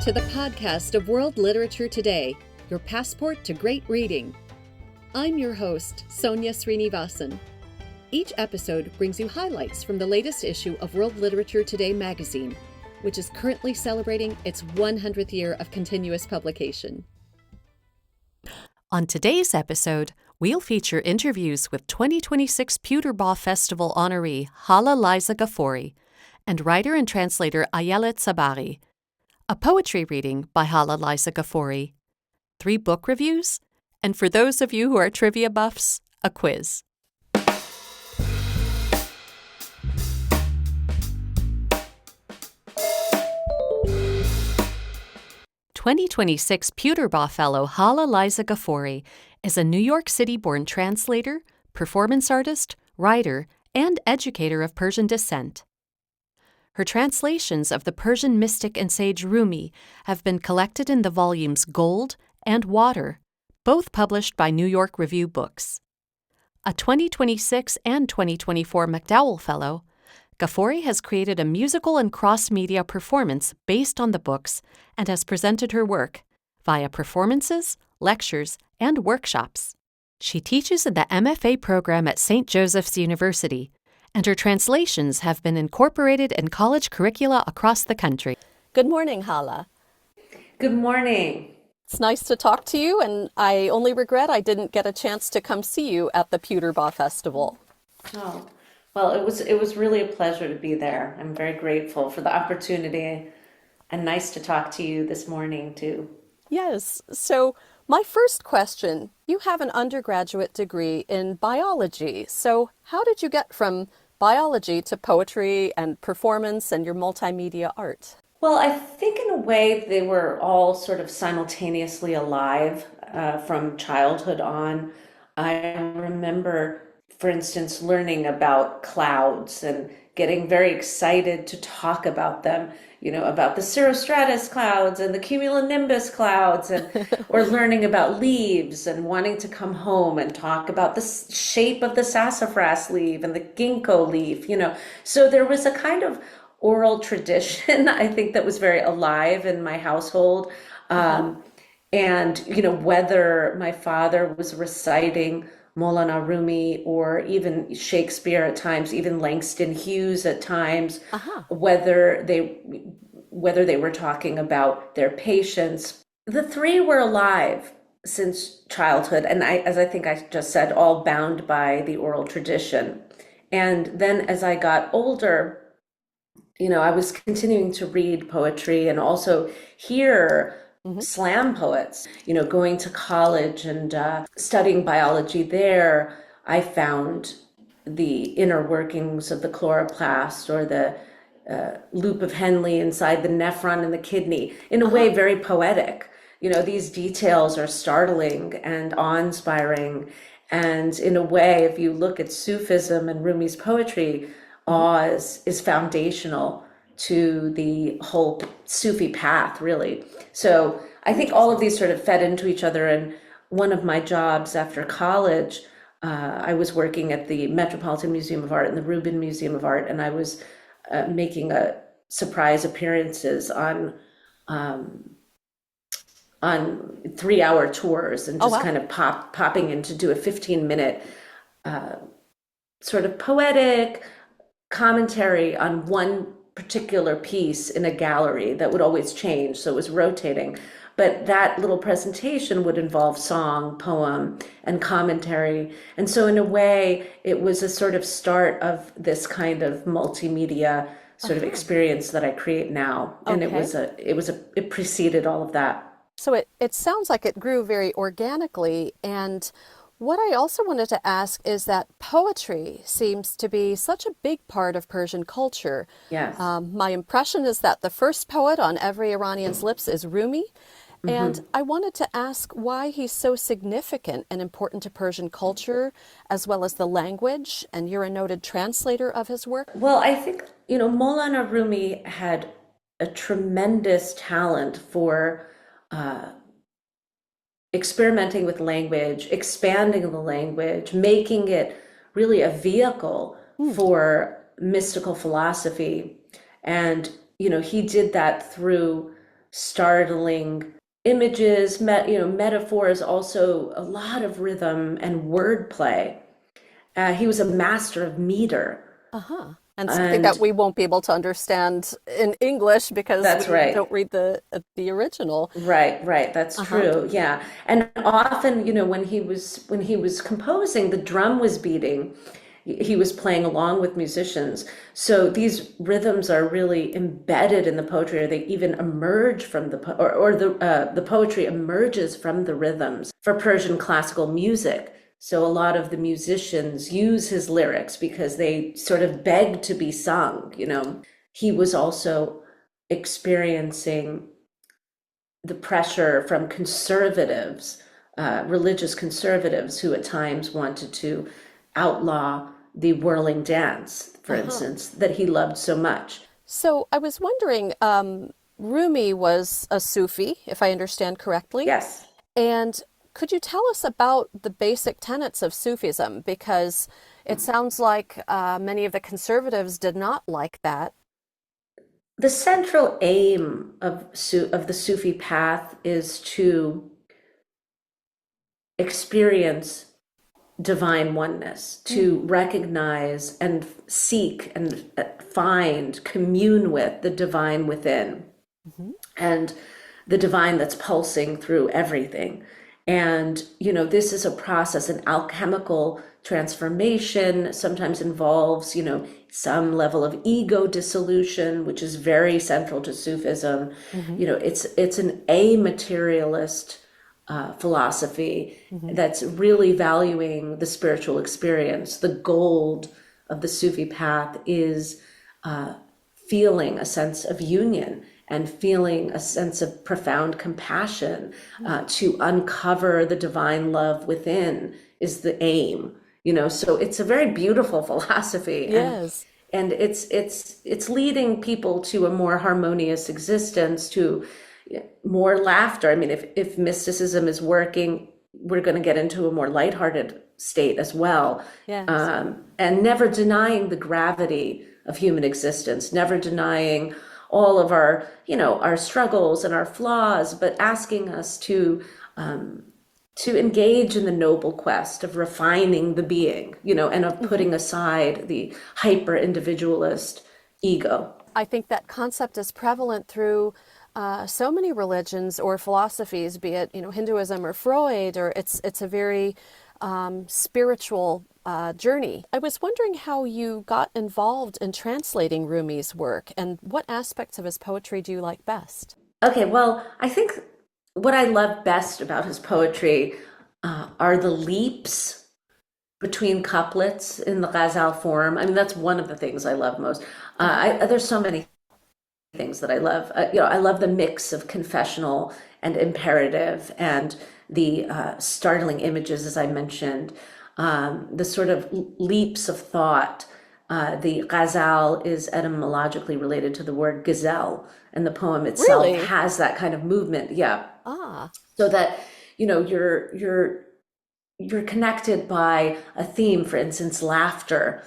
to the podcast of World Literature Today, your passport to great reading. I'm your host, Sonja Srinivasan. Each episode brings you highlights from the latest issue of World Literature Today magazine, which is currently celebrating its 100th year of continuous publication. On today's episode, we'll feature interviews with 2026 Pewterbaugh Festival honoree Haleh Liza Gafori and writer and translator Ayelet Tsabari, a poetry reading by Haleh Liza Gafori, 3 book reviews, and for those of you who are trivia buffs, a quiz. '26 Pewterbaugh Fellow Haleh Liza Gafori is a New York City-born translator, performance artist, writer, and educator of Persian descent. Her translations of the Persian mystic and sage Rumi have been collected in the volumes Gold and Water, both published by New York Review Books. A 2026 and 2024 MacDowell Fellow, Gafori has created a musical and cross-media performance based on the books and has presented her work via performances, lectures, and workshops. She teaches in the MFA program at St. Joseph's University, and her translations have been incorporated in college curricula across the country. Good morning, Haleh. Good morning. It's nice to talk to you, and I only regret I didn't get a chance to come see you at the Pewterbaugh Festival. Oh, well, it was really a pleasure to be there. I'm very grateful for the opportunity, and nice to talk to you this morning, too. Yes. So my first question, you have an undergraduate degree in biology. So how did you get from biology to poetry and performance and your multimedia art? Well, I think in a way they were all sort of simultaneously alive from childhood on. I remember, for instance, learning about clouds and getting very excited to talk about them, about the cirrostratus clouds and the cumulonimbus clouds, or learning about leaves and wanting to come home and talk about the shape of the sassafras leaf and the ginkgo leaf, So there was a kind of oral tradition, I think, that was very alive in my household. And, whether my father was reciting Maulana Rumi or even Shakespeare at times, even Langston Hughes at times, whether they were talking about their patients. The 3 were alive since childhood, and as I think I just said, all bound by the oral tradition. And then as I got older, I was continuing to read poetry and also hear slam poets. Going to college and studying biology there, I found the inner workings of the chloroplast or the loop of Henle inside the nephron and the kidney, in a way very poetic. These details are startling and awe-inspiring. And in a way, if you look at Sufism and Rumi's poetry, awe is foundational to the whole Sufi path, really. So I think all of these sort of fed into each other. And one of my jobs after college, I was working at the Metropolitan Museum of Art and the Rubin Museum of Art, and I was making surprise appearances on 3-hour tours and just kind of popping in to do a 15-minute sort of poetic commentary on one particular piece in a gallery that would always change, so it was rotating. But that little presentation would involve song, poem, and commentary. And so in a way, it was a sort of start of this kind of multimedia sort of experience that I create now. And it preceded all of that. So it sounds like it grew very organically. And what I also wanted to ask is that poetry seems to be such a big part of Persian culture. Yes. My impression is that the first poet on every Iranian's lips is Rumi. And I wanted to ask why he's so significant and important to Persian culture, as well as the language, and you're a noted translator of his work. Well, I think, Maulana Rumi had a tremendous talent for experimenting with language, expanding the language, making it really a vehicle for mystical philosophy. And, he did that through startling images, metaphors, also a lot of rhythm and wordplay. He was a master of meter. Uh-huh. And something that And we won't be able to understand in English because that's we right. don't read the original. Right, that's Uh-huh. true. Yeah. And often, when he was composing, the drum was beating. He was playing along with musicians. So these rhythms are really embedded in the poetry, or they even emerge from the poetry emerges from the rhythms for Persian classical music. So a lot of the musicians use his lyrics because they sort of beg to be sung. He was also experiencing the pressure from conservatives, religious conservatives, who at times wanted to outlaw the whirling dance, for Uh-huh. instance, that he loved so much. So I was wondering, Rumi was a Sufi, if I understand correctly. Yes. And could you tell us about the basic tenets of Sufism? Because it sounds like many of the conservatives did not like that. The central aim of the Sufi path is to experience divine oneness, to recognize and seek and find, commune with the divine within, Mm-hmm. and the divine that's pulsing through everything. And, this is a process, an alchemical transformation, sometimes involves, some level of ego dissolution, which is very central to Sufism. Mm-hmm. It's an amaterialist philosophy Mm-hmm. that's really valuing the spiritual experience. The gold of the Sufi path is feeling a sense of union and feeling a sense of profound compassion, to uncover the divine love within is the aim. So it's a very beautiful philosophy, and Yes. and it's leading people to a more harmonious existence, to more laughter. I mean, if mysticism is working, we're going to get into a more lighthearted state as well. Yes. And never denying the gravity of human existence, never denying all of our struggles and our flaws, but asking us to engage in the noble quest of refining the being, and of putting aside the hyper individualist ego. I think that concept is prevalent through so many religions or philosophies, be it Hinduism or Freud, or it's a very spiritual journey. I was wondering how you got involved in translating Rumi's work, and what aspects of his poetry do you like best? Okay, well, I think what I love best about his poetry are the leaps between couplets in the ghazal form. I mean, that's one of the things I love most. There's so many things that I love. I love the mix of confessional and imperative, and the startling images, as I mentioned, the sort of leaps of thought. The ghazal is etymologically related to the word gazelle, and the poem itself Really? has that kind of movement. Yeah, Ah, so that you're connected by a theme. For instance, laughter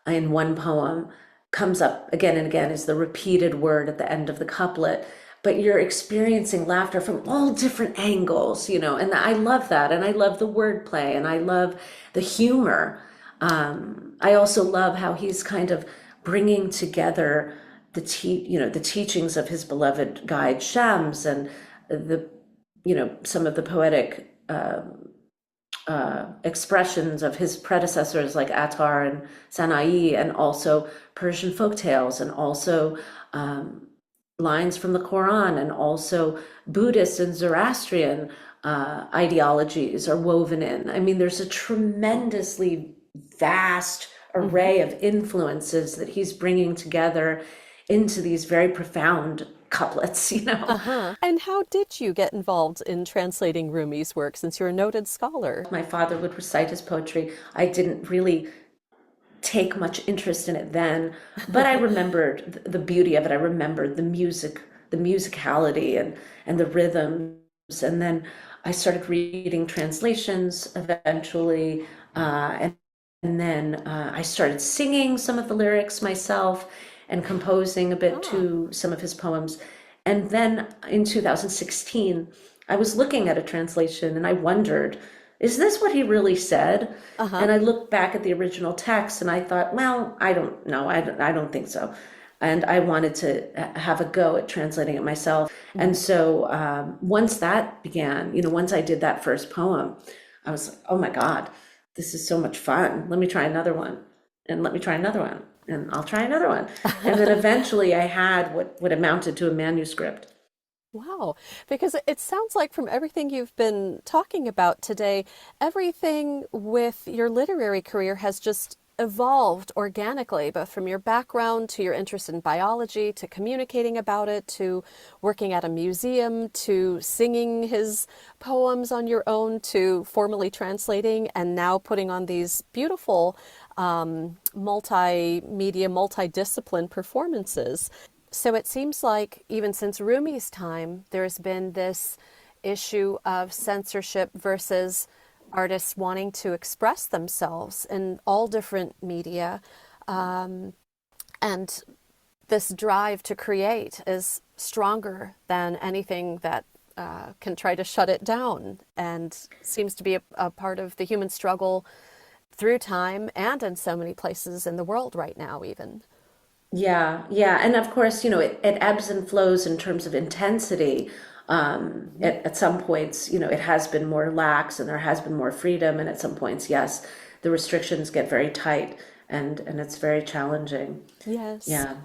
in one poem comes up again and again as the repeated word at the end of the couplet, but you're experiencing laughter from all different angles, and I love that. And I love the wordplay, and I love the humor. I also love how he's kind of bringing together the teachings of his beloved guide Shams, and the some of the poetic expressions of his predecessors like Attar and Sana'i, and also Persian folktales, and also lines from the Quran, and also Buddhist and Zoroastrian ideologies are woven in. I mean, there's a tremendously vast array of influences that he's bringing together into these very profound couplets. uh-huh. And how did you get involved in translating Rumi's work since you're a noted scholar? My father would recite his poetry. I didn't really take much interest in it then, but I remembered the beauty of it. I remembered the music, the musicality, and the rhythms. And then I started reading translations eventually, and then I started singing some of the lyrics myself and composing a bit Ah, to some of his poems. And then in 2016, I was looking at a translation and I wondered, is this what he really said? Uh-huh. And I looked back at the original text and I thought, well, I don't know. I don't think so. And I wanted to have a go at translating it myself. And so once that began, once I did that first poem, I was like, oh my God, this is so much fun. Let me try another one. And let me try another one. And I'll try another one. And then eventually I had what amounted to a manuscript. Wow, because it sounds like from everything you've been talking about today, everything with your literary career has just evolved organically, both from your background to your interest in biology, to communicating about it, to working at a museum, to singing his poems on your own, to formally translating, and now putting on these beautiful multimedia, multidiscipline performances. So it seems like even since Rumi's time, there's been this issue of censorship versus artists wanting to express themselves in all different media. And this drive to create is stronger than anything that can try to shut it down, and seems to be a part of the human struggle through time and in so many places in the world right now even. Yeah, yeah. And of course, it ebbs and flows in terms of intensity. At some points, it has been more lax and there has been more freedom. And at some points, yes, the restrictions get very tight and it's very challenging. Yes. Yeah.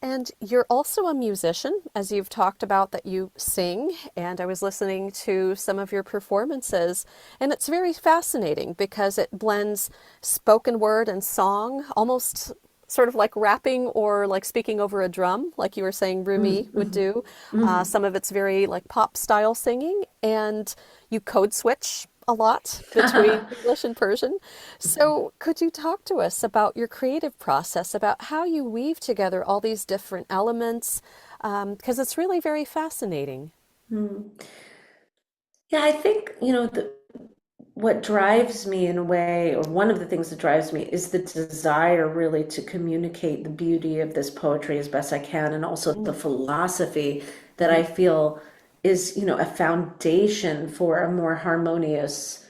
And you're also a musician, as you've talked about that you sing. And I was listening to some of your performances, and it's very fascinating because it blends spoken word and song, almost sort of like rapping or like speaking over a drum, like you were saying Rumi would do. Some of it's very like pop style singing, and you code switch a lot between English and Persian. So could you talk to us about your creative process, about how you weave together all these different elements? Because it's really very fascinating. Yeah, I think, what drives me in a way, or one of the things that drives me, is the desire really to communicate the beauty of this poetry as best I can, and also the philosophy that I feel is, a foundation for a more harmonious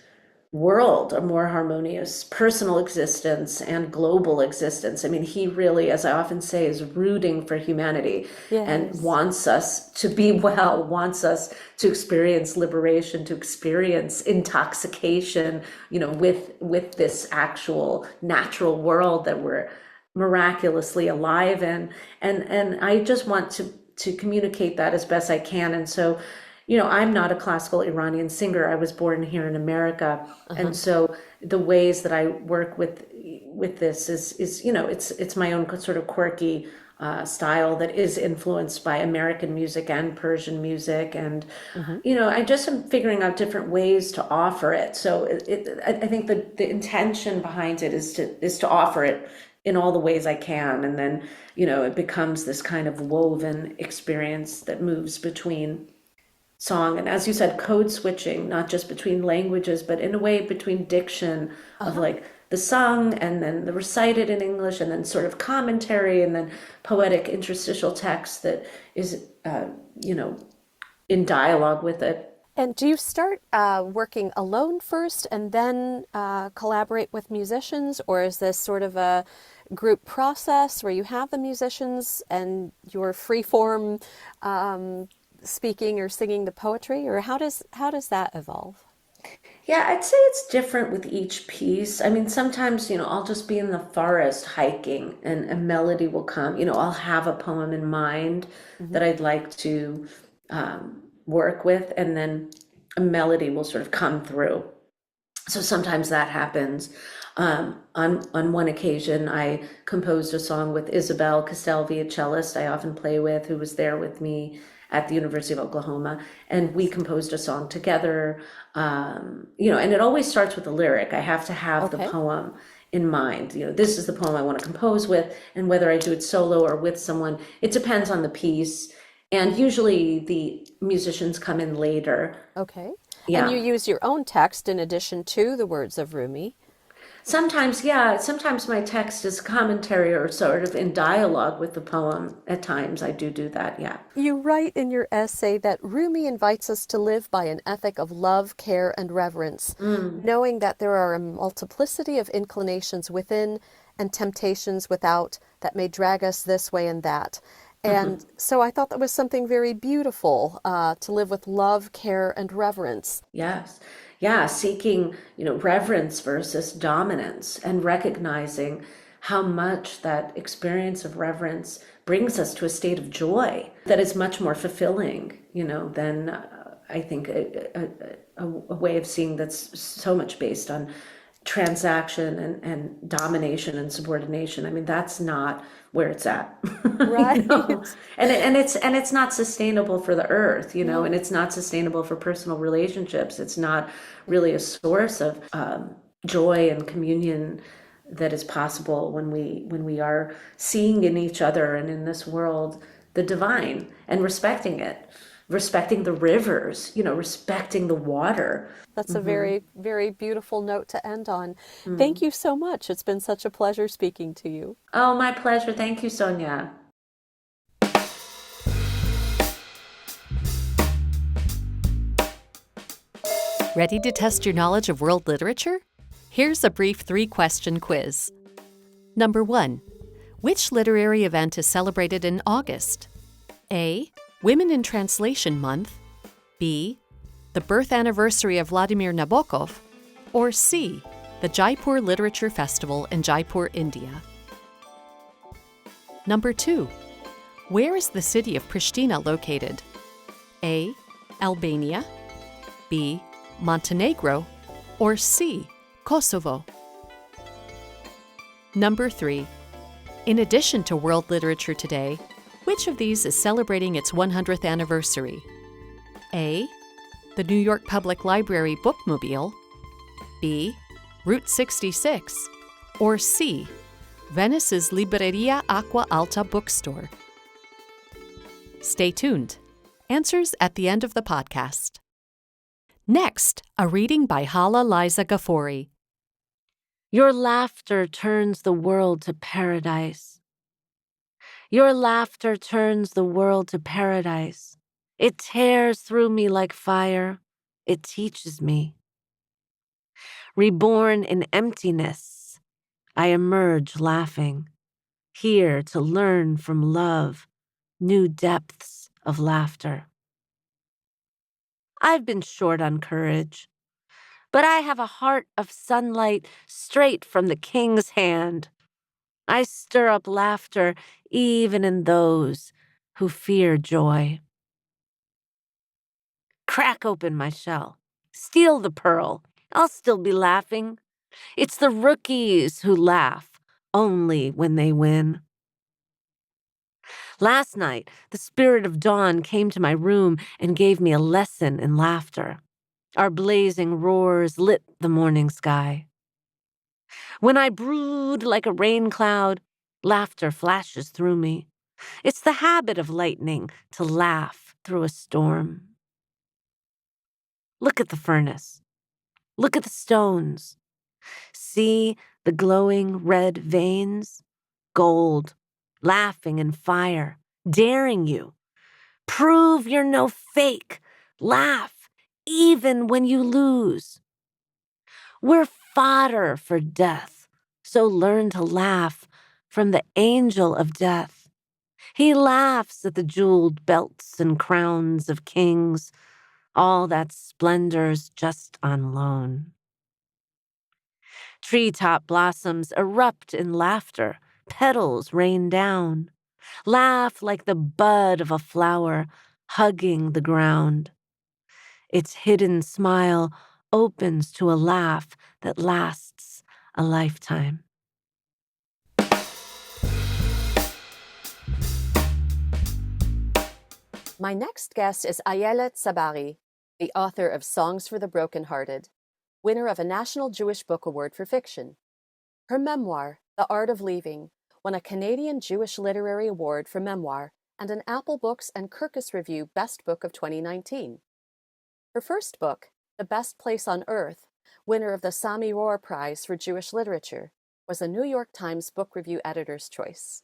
world, a more harmonious personal existence and global existence. I mean, he really, as I often say, is rooting for humanity and Yes. wants us to be well, wants us to experience liberation, to experience intoxication, with this actual natural world that we're miraculously alive in. And I just want to communicate that as best I can. And so, I'm not a classical Iranian singer. I was born here in America. And so the ways that I work with this is it's my own sort of quirky style that is influenced by American music and Persian music. And, I just am figuring out different ways to offer it. So I think the intention behind it is to offer it in all the ways I can. And then, it becomes this kind of woven experience that moves between song and, as you said, code switching, not just between languages, but in a way between diction of like the sung and then the recited in English, and then sort of commentary, and then poetic interstitial text that is, in dialogue with it. And do you start working alone first and then collaborate with musicians, or is this sort of a group process where you have the musicians and you're free form speaking or singing the poetry, or how does that evolve? Yeah, I'd say it's different with each piece. I mean, sometimes, I'll just be in the forest hiking and a melody will come. I'll have a poem in mind that I'd like to work with, and then a melody will sort of come through. So sometimes that happens. On one occasion, I composed a song with Isabel Castelvi, a cellist I often play with, who was there with me at the University of Oklahoma, and we composed a song together. And it always starts with a lyric. I have to have the poem in mind. This is the poem I want to compose with, and whether I do it solo or with someone, it depends on the piece. And usually the musicians come in later. Okay. Yeah. And you use your own text in addition to the words of Rumi. Sometimes, yeah, sometimes my text is commentary or sort of in dialogue with the poem. At times I do that, yeah. You write in your essay that Rumi invites us to live by an ethic of love, care, and reverence, knowing that there are a multiplicity of inclinations within and temptations without that may drag us this way and that. And so I thought that was something very beautiful, to live with love, care, and reverence. Yes. Yeah, seeking, reverence versus dominance and recognizing how much that experience of reverence brings us to a state of joy that is much more fulfilling, than I think a way of seeing that's so much based on transaction and domination and subordination. I mean, that's not where it's at. Right. And it's not sustainable for the earth, No. and it's not sustainable for personal relationships. It's not really a source of joy and communion that is possible when we are seeing in each other and in this world the divine and respecting it, respecting the rivers, respecting the water. That's a very, very beautiful note to end on. Thank you so much. It's been such a pleasure speaking to you. Oh, my pleasure. Thank you, Sonja. Ready to test your knowledge of world literature? Here's a brief 3-question quiz. Number 1. Which literary event is celebrated in August? A. Women in Translation Month. B. The birth anniversary of Vladimir Nabokov. Or C. The Jaipur Literature Festival in Jaipur, India. Number 2. Where is the city of Pristina located? A. Albania. B. Montenegro. Or C. Kosovo. Number 3. In addition to World Literature Today, which of these is celebrating its 100th anniversary? A. The New York Public Library Bookmobile. B. Route 66. Or C. Venice's Libreria Acqua Alta bookstore. Stay tuned. Answers at the end of the podcast. Next, a reading by Haleh Liza Gafori. Your laughter turns the world to paradise. Your laughter turns the world to paradise. It tears through me like fire. It teaches me. Reborn in emptiness, I emerge laughing, here to learn from love new depths of laughter. I've been short on courage, but I have a heart of sunlight straight from the king's hand. I stir up laughter even in those who fear joy. Crack open my shell. Steal the pearl. I'll still be laughing. It's the rookies who laugh only when they win. Last night, the spirit of dawn came to my room and gave me a lesson in laughter. Our blazing roars lit the morning sky. When I brood like a rain cloud, laughter flashes through me. It's the habit of lightning to laugh through a storm. Look at the furnace. Look at the stones. See the glowing red veins? Gold, laughing in fire, daring you. Prove you're no fake. Laugh, even when you lose. We're fodder for death, so learn to laugh from the angel of death. He laughs at the jeweled belts and crowns of kings. All that splendor's just on loan. Treetop blossoms erupt in laughter, petals rain down. Laugh like the bud of a flower hugging the ground. Its hidden smile opens to a laugh that lasts a lifetime. My next guest is Ayelet Tsabari, the author of Songs for the Brokenhearted, winner of a National Jewish Book Award for Fiction. Her memoir, The Art of Leaving, won a Canadian Jewish Literary Award for Memoir and an Apple Books and Kirkus Review Best Book of 2019. Her first book, The Best Place on Earth, winner of the Sami Rohr Prize for Jewish Literature, was a New York Times Book Review editor's choice.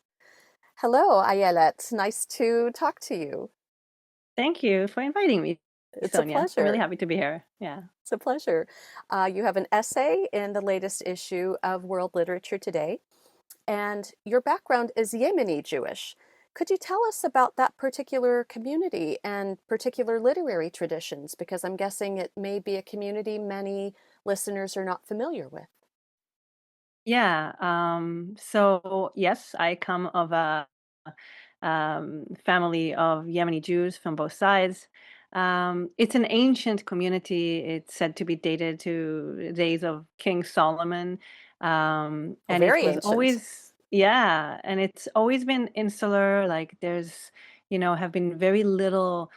Hello, Ayelet. Nice to talk to you. Thank you for inviting me, It's a Sonja. I'm really pleasure. happy to be here. Yeah. It's a pleasure. You have an essay in the latest issue of World Literature Today, and your background is Yemeni Jewish. Could you tell us about that particular community and particular literary traditions? Because I'm guessing it may be a community many listeners are not familiar with. Yeah. So yes, I come of a family of Yemeni Jews from both sides. It's an ancient community. It's said to be dated to the days of King Solomon. And it Very was ancient. and it's always been insular. Like there's, have been very little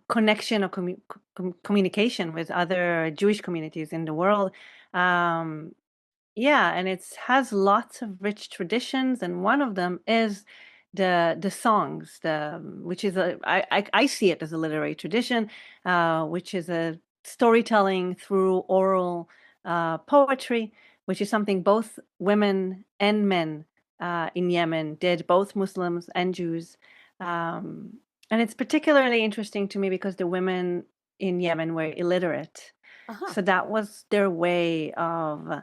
connection or communication with other Jewish communities in the world. Um, yeah, and it has lots of rich traditions, and one of them is the songs, which is I see it as a literary tradition, which is a storytelling through oral poetry, which is something both women and men in Yemen did, both Muslims and Jews. Um, and it's particularly interesting to me because the women in Yemen were illiterate. Uh-huh. So that was their way of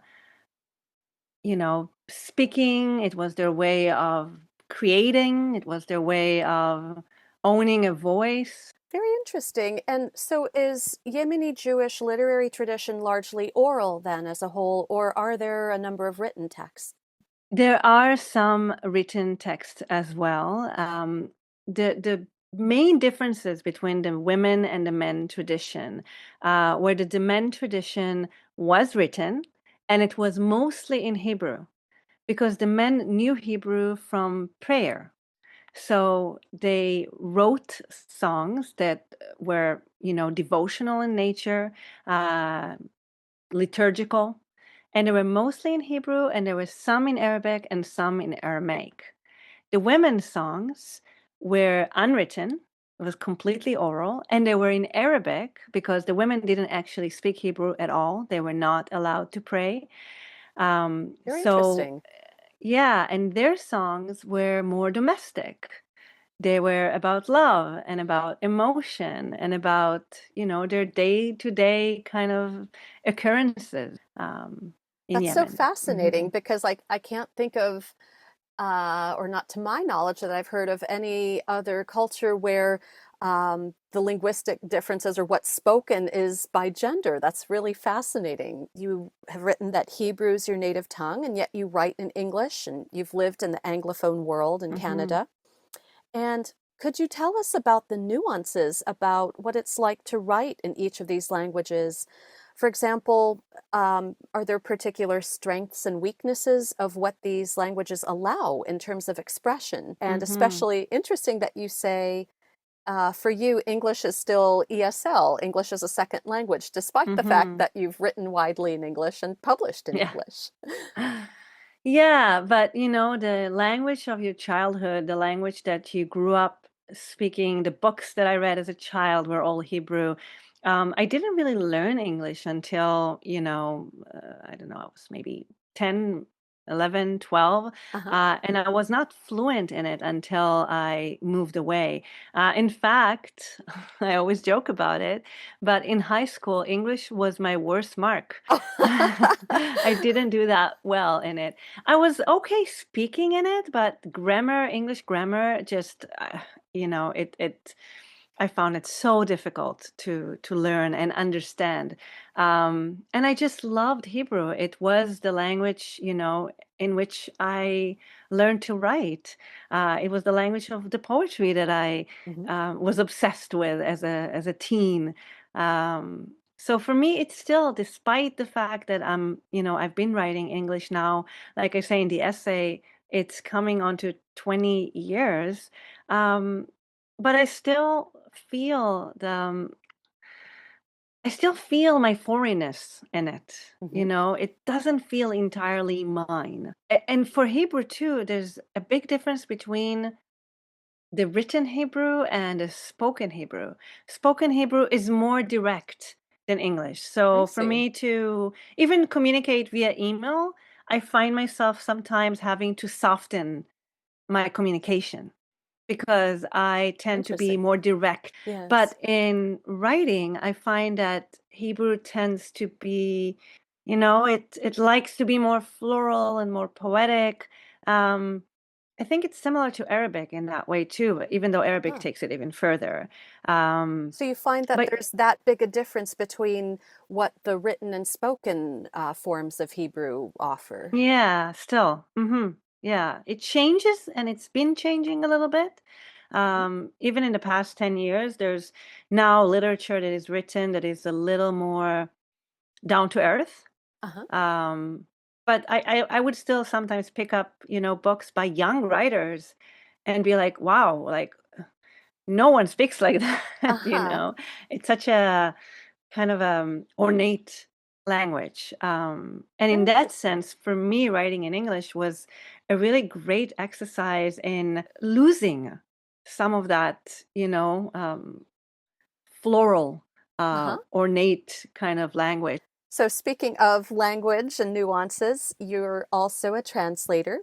speaking. It was their way of creating. It was their way of owning a voice. Very interesting. And so is Yemeni Jewish literary tradition largely oral then as a whole, or are there a number of written texts? There are some written texts as well. The main differences between the women and the men tradition, where the men tradition was written, and it was mostly in Hebrew, because the men knew Hebrew from prayer. So they wrote songs that were, devotional in nature, uh, liturgical, and they were mostly in Hebrew, and there were some in Arabic and some in Aramaic. The women's songs were unwritten, it was completely oral, and they were in Arabic because the women didn't actually speak Hebrew at all. They were not allowed to pray. Very So interesting. yeah, and their songs were more domestic. They were about love and about emotion and about, their day-to-day kind of occurrences in That's so Yemen. fascinating because I can't think of, or not to my knowledge, that I've heard of any other culture where the linguistic differences or what's spoken is by gender. That's really fascinating. You have written that Hebrew is your native tongue, and yet you write in English, and you've lived in the Anglophone world in Mhm. Canada. And could you tell us about the nuances about what it's like to write in each of these languages? For example, are there particular strengths and weaknesses of what these languages allow in terms of expression? And Mhm. especially interesting that you say for you, English is still ESL, English is a second language, despite the fact Mhm. that you've written widely in English and published in Yeah. English. Yeah, but the language of your childhood, the language that you grew up speaking, the books that I read as a child were all Hebrew. I didn't really learn English until, I don't know, I was maybe 10, 11, 12, Uh-huh. and I was not fluent in it until I moved away. In fact, I always joke about it, but in high school, English was my worst mark. I didn't do that well in it. I was okay speaking in it, but grammar, English grammar, just I found it so difficult to learn and understand. And I just loved Hebrew. It was the language, in which I learned to write. It was the language of the poetry that I Mhm. was obsessed with as a teen. So for me, it's still, despite the fact that I've been writing English now, like I say in the essay, it's coming on to 20 years. Um, but I still feel my foreignness in it. Mhm. It doesn't feel entirely mine. And for Hebrew too, there's a big difference between the written Hebrew and the spoken Hebrew. Spoken Hebrew is more direct. than English. I So for see. me to even communicate via email, I find myself sometimes having to soften my communication because I tend to be Interesting. more direct. Yes. But in writing, I find that Hebrew tends to be, it likes to be more floral and more poetic. I think it's similar to Arabic in that way too, even though Arabic Huh. takes it even further. Um, So you find that but there's that big a difference between what the written and spoken forms of Hebrew offer. yeah, still, yeah, it changes and it's been changing a little bit. Even in the past 10 years, there's now literature that is written that is a little more down to earth. Uh-huh. But I would still sometimes pick up, books by young writers and be like, wow, like no one speaks like that, Uh-huh. It's such a kind of ornate language. And in that Interesting. sense, for me, writing in English was a really great exercise in losing some of that, floral, Uh-huh. ornate kind of language. So speaking of language and nuances, you're also a translator.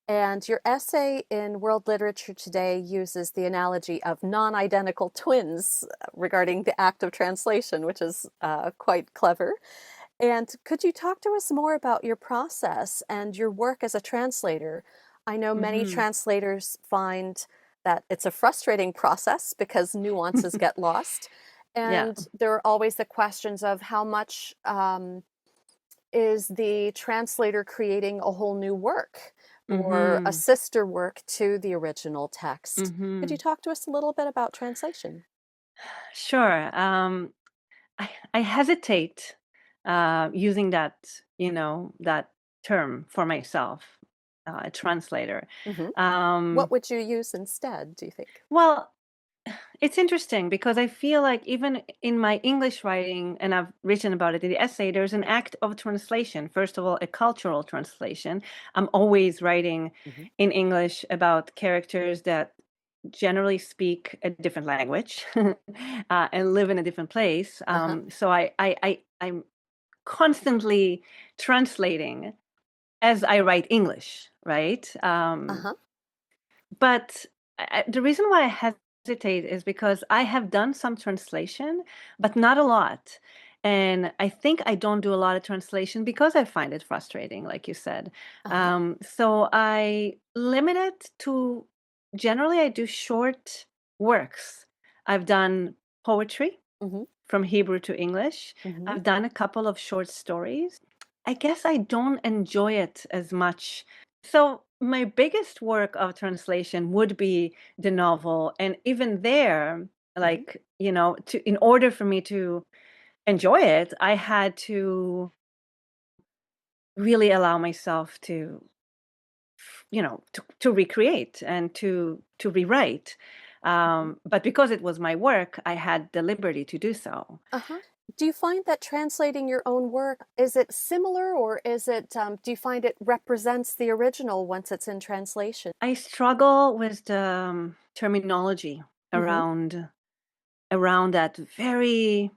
And your essay in World Literature Today uses the analogy of non-identical twins regarding the act of translation, which is quite clever. And could you talk to us more about your process and your work as a translator? I know many hmm translators find that it's a frustrating process because nuances get lost. Yeah. And there are always the questions of how much is the translator creating a whole new work or a hmm sister work to the original text? Could you hmm talk to us a little bit about translation? Sure. I hesitate using that term for myself, a translator. Hmm. What Um, would you use instead, do you think? well, it's interesting because I feel like even in my English writing, and I've written about it in the essay, there's an act of translation. First of all, a cultural translation. I'm always writing Hmm. in English about characters that generally speak a different language and live in a different place. Uh-huh. So I'm constantly translating as I write English, right? Uh-huh. But the reason why I hesitate is because I have done some translation, but not a lot. And I think I don't do a lot of translation because I find it frustrating, like you said. Uh-huh. So I limit it to generally, I do short works. I've done poetry Hmm. from Hebrew to English. Hmm. I've done a couple of short stories. I guess I don't enjoy it as much. So my biggest work of translation would be the novel. And even there, Hmm. like, in order for me to enjoy it, I had to really allow myself to, to recreate and to rewrite. But because it was my work, I had the liberty to do so. Uh-huh. Do you find that translating your own work, is it similar or is it, do you find it represents the original once it's in translation? I struggle with the terminology Hmm. around that very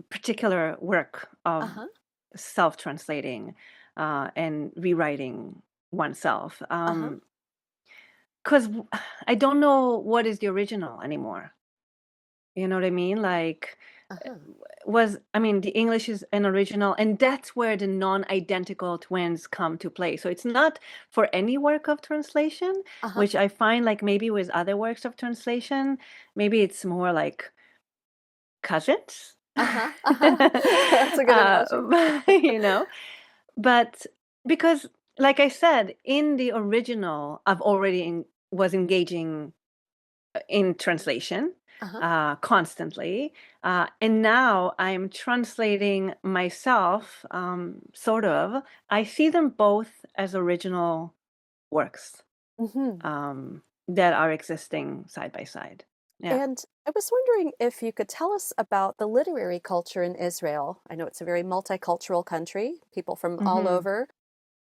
particular work of Uh-huh. self-translating and rewriting oneself. Uh-huh. Because I don't know what is the original anymore. You know what I mean? Like, Uh-huh. the English is an original, and that's where the non-identical twins come to play. So it's not for any work of translation, Uh-huh. which I find like maybe with other works of translation, maybe it's more like cousins. Uh-huh. Uh-huh. That's a good analogy. You know, but because, like I said, in the original, I've already was engaging in translation Uh-huh. constantly. And now I'm translating myself, sort of. I see them both as original works Hmm. that are existing side by side. Yeah. And I was wondering if you could tell us about the literary culture in Israel. I know it's a very multicultural country, people from all hmm over.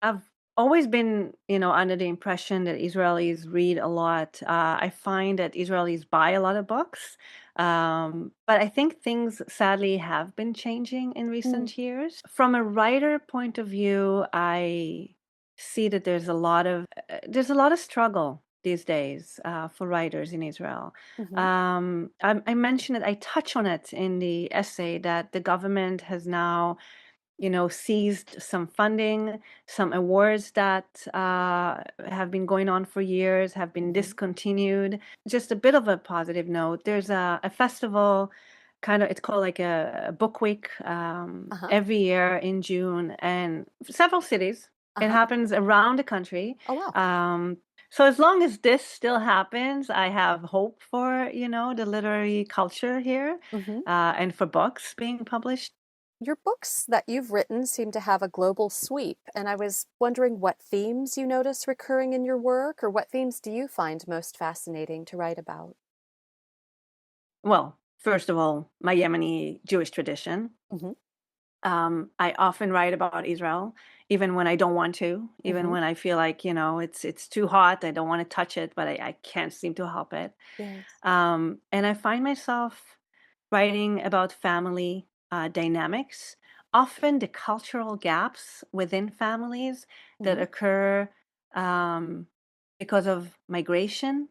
I've always been, under the impression that Israelis read a lot. I find that Israelis buy a lot of books. But I think things sadly have been changing in recent years. From a writer point of view, I see that there's a lot of struggle these days for writers in Israel. I mentioned it, I touch on it in the essay that the government has now seized some funding, some awards that have been going on for years, have been discontinued. Just a bit of a positive note. There's a festival, it's called like a book week every year in June, and several cities. It happens around the country. Oh, wow. So as long as this still happens, I have hope for, the literary culture here and for books being published. Your books that you've written seem to have a global sweep, and I was wondering what themes you notice recurring in your work, or what themes do you find most fascinating to write about? Well, first of all, my Yemeni Jewish tradition. I often write about Israel, even when I don't want to, even when I feel like, it's too hot, I don't want to touch it, but I can't seem to help it. Yes. And I find myself writing about family dynamics, often the cultural gaps within families that occur because of migration.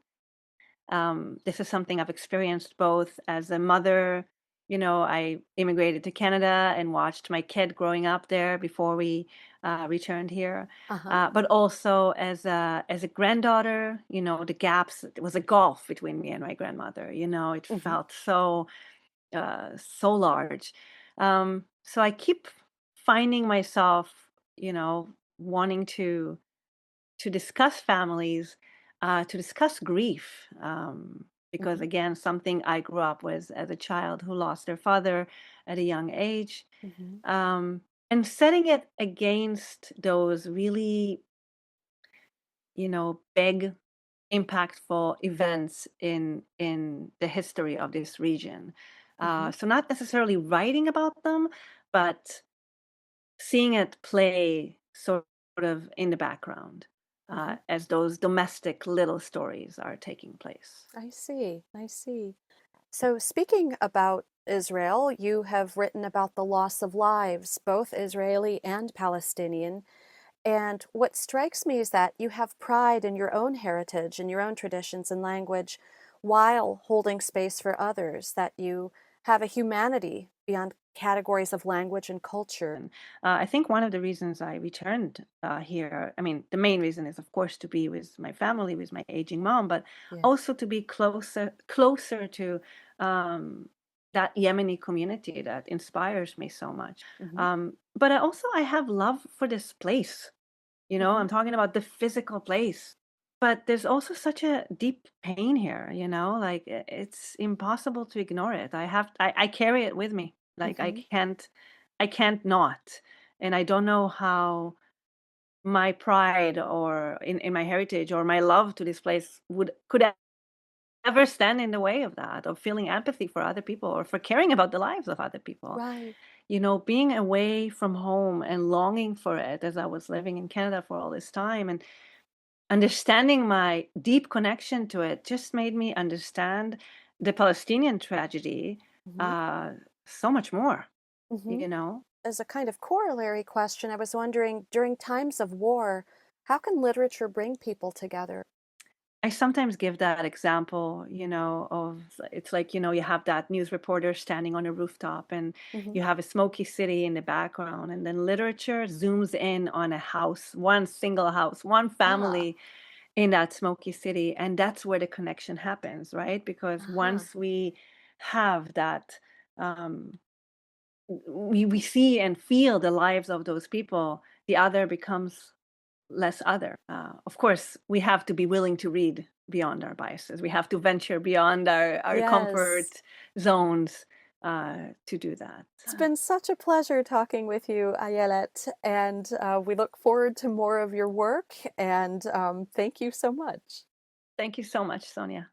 This is something I've experienced both as a mother. I immigrated to Canada and watched my kid growing up there before we returned here. But also as a granddaughter, the gaps, it was a gulf between me and my grandmother. It felt so large. So I keep finding myself, wanting to discuss families, to discuss grief, because again, something I grew up with as a child who lost their father at a young age, and setting it against those really, big, impactful events in the history of this region. So not necessarily writing about them, but seeing it play sort of in the background as those domestic little stories are taking place. I see. I see. So, speaking about Israel, you have written about the loss of lives, both Israeli and Palestinian. And what strikes me is that you have pride in your own heritage and your own traditions and language while holding space for others, that you have a humanity beyond categories of language and culture. I think one of the reasons I returned here, I mean, the main reason is, of course, to be with my family, with my aging mom, but also to be closer to that Yemeni community that inspires me so much. But I have love for this place. I'm talking about the physical place. But there's also such a deep pain here, like it's impossible to ignore it. I carry it with me. Like I can't not. And I don't know how my pride or in my heritage or my love to this place could ever stand in the way of that, of feeling empathy for other people or for caring about the lives of other people. Right. Being away from home and longing for it as I was living in Canada for all this time, and understanding my deep connection to it just made me understand the Palestinian tragedy so much more, As a kind of corollary question, I was wondering, during times of war, how can literature bring people together? I sometimes give that example, of it's like, you have that news reporter standing on a rooftop and you have a smoky city in the background, and then literature zooms in on a house, one single house, one family in that smoky city. And that's where the connection happens, right? Because once we have that, we see and feel the lives of those people, the other becomes less other. Of course, we have to be willing to read beyond our biases. We have to venture beyond our comfort zones to do that. It's been such a pleasure talking with you, Ayelet, and we look forward to more of your work, and thank you so much. Thank you so much, Sonja.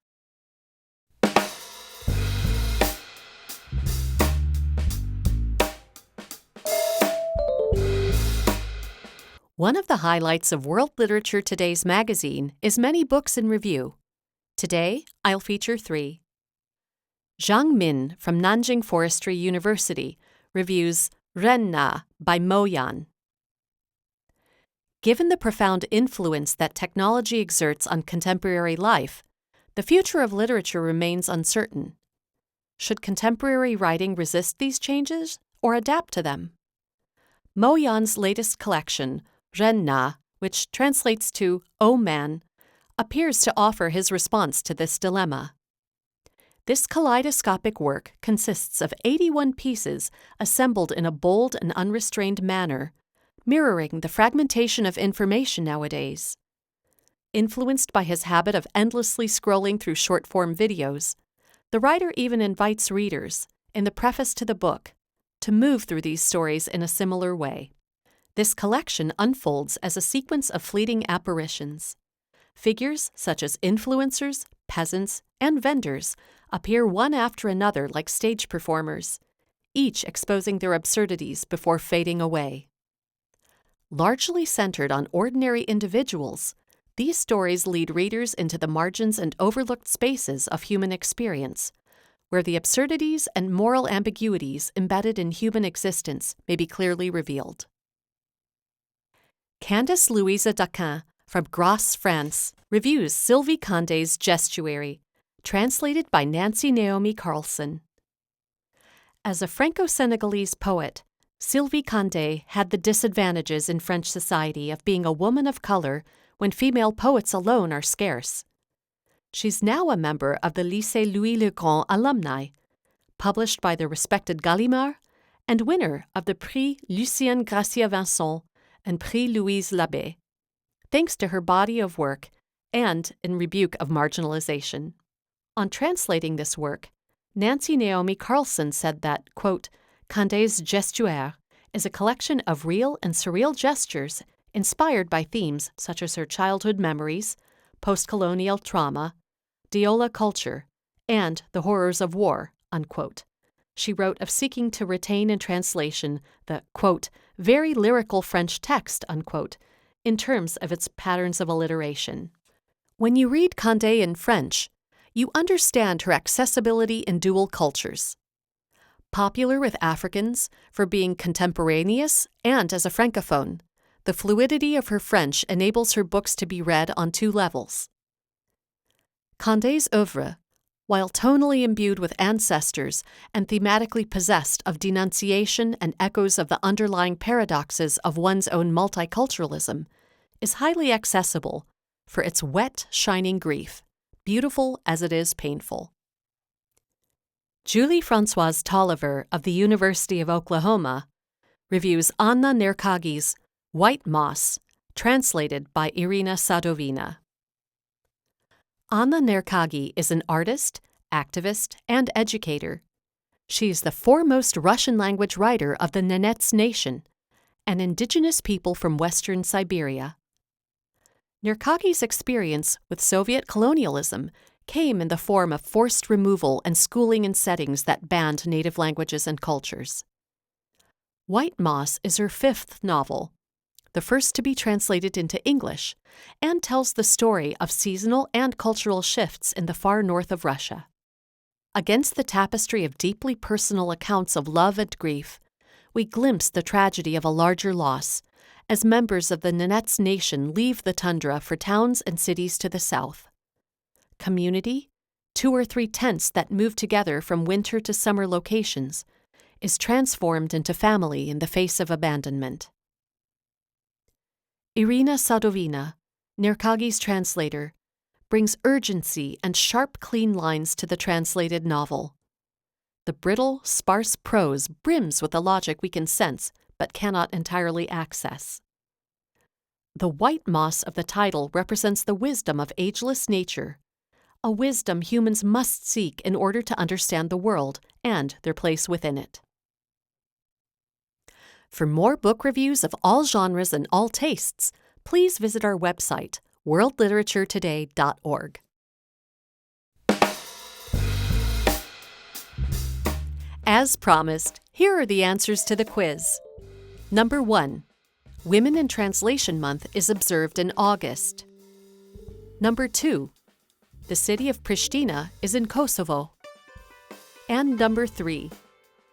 One of the highlights of World Literature Today's magazine is many books in review. Today, I'll feature 3. Zhang Min from Nanjing Forestry University reviews Ren Na by Mo Yan. Given the profound influence that technology exerts on contemporary life, the future of literature remains uncertain. Should contemporary writing resist these changes or adapt to them? Mo Yan's latest collection, Ren Na, which translates to "Oh Man," appears to offer his response to this dilemma. This kaleidoscopic work consists of 81 pieces assembled in a bold and unrestrained manner, mirroring the fragmentation of information nowadays. Influenced by his habit of endlessly scrolling through short-form videos, the writer even invites readers, in the preface to the book, to move through these stories in a similar way. This collection unfolds as a sequence of fleeting apparitions. Figures such as influencers, peasants, and vendors appear one after another like stage performers, each exposing their absurdities before fading away. Largely centered on ordinary individuals, these stories lead readers into the margins and overlooked spaces of human experience, where the absurdities and moral ambiguities embedded in human existence may be clearly revealed. Candice Louise Daquin from Grasse, France, reviews Sylvie Condé's Gestuary, translated by Nancy Naomi Carlson. As a Franco-Senegalese poet, Sylvie Condé had the disadvantages in French society of being a woman of color when female poets alone are scarce. She's now a member of the Lycée Louis le Grand alumni, published by the respected Gallimard, and winner of the Prix Lucien Gracia-Vincent and Prix Louise Labbé, thanks to her body of work and in rebuke of marginalization. On translating this work, Nancy Naomi Carlson said that, quote, Condé's Gestuaire is a collection of real and surreal gestures inspired by themes such as her childhood memories, post-colonial trauma, Diola culture, and the horrors of war, unquote. She wrote of seeking to retain in translation the, quote, very lyrical French text, unquote, in terms of its patterns of alliteration. When you read Condé in French, you understand her accessibility in dual cultures. Popular with Africans for being contemporaneous and as a francophone, the fluidity of her French enables her books to be read on 2 levels. Condé's oeuvre, while tonally imbued with ancestors and thematically possessed of denunciation and echoes of the underlying paradoxes of one's own multiculturalism, is highly accessible for its wet, shining grief, beautiful as it is painful. Julie Françoise Tolliver of the University of Oklahoma reviews Anna Nerkagi's White Moss, translated by Irina Sadovina. Anna Nerkagi is an artist, activist, and educator. She is the foremost Russian-language writer of the Nenets Nation, an indigenous people from Western Siberia. Nerkagi's experience with Soviet colonialism came in the form of forced removal and schooling in settings that banned native languages and cultures. White Moss is her 5th novel, the first to be translated into English, and tells the story of seasonal and cultural shifts in the far north of Russia. Against the tapestry of deeply personal accounts of love and grief, we glimpse the tragedy of a larger loss as members of the Nenets Nation leave the tundra for towns and cities to the south. Community, 2 or 3 tents that move together from winter to summer locations, is transformed into family in the face of abandonment. Irina Sadovina, Nerkagi's translator, brings urgency and sharp, clean lines to the translated novel. The brittle, sparse prose brims with a logic we can sense but cannot entirely access. The white moss of the title represents the wisdom of ageless nature, a wisdom humans must seek in order to understand the world and their place within it. For more book reviews of all genres and all tastes, please visit our website, worldliteraturettoday.org. As promised, here are the answers to the quiz. Number 1. Women in Translation Month is observed in August. Number 2. The city of Pristina is in Kosovo. And number 3.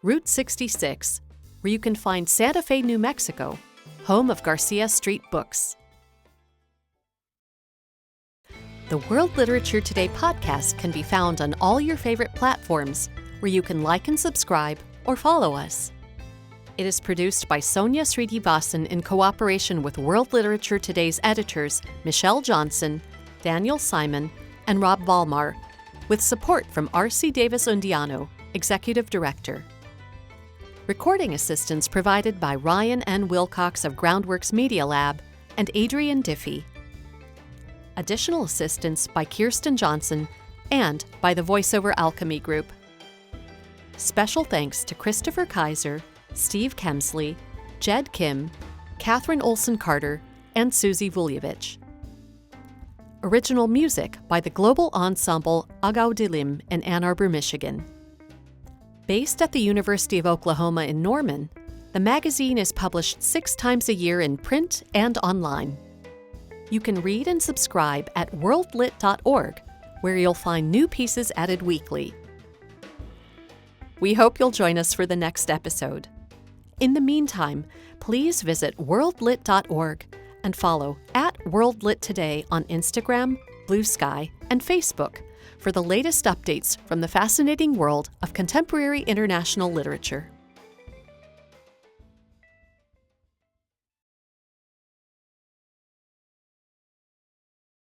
Route 66, where you can find Santa Fe, New Mexico, home of Garcia Street Books. The World Literature Today podcast can be found on all your favorite platforms, where you can like and subscribe or follow us. It is produced by Sonja Srinivasan in cooperation with World Literature Today's editors Michelle Johnson, Daniel Simon, and Rob Valmar, with support from R.C. Davis-Undiano, Executive Director. Recording assistance provided by Ryan N. Wilcox of Groundworks Media Lab and Adrian Diffie. Additional assistance by Kirsten Johnson and by the VoiceOver Alchemy Group. Special thanks to Christopher Kaiser, Steve Kemsley, Jed Kim, Catherine Olson-Carter, and Susie Vuljevich. Original music by the global ensemble Agau Dilim in Ann Arbor, Michigan. Based at the University of Oklahoma in Norman, the magazine is published 6 times a year in print and online. You can read and subscribe at worldlit.org, where you'll find new pieces added weekly. We hope you'll join us for the next episode. In the meantime, please visit worldlit.org and follow @WorldLitToday on Instagram, Blue Sky, and Facebook for the latest updates from the fascinating world of contemporary international literature.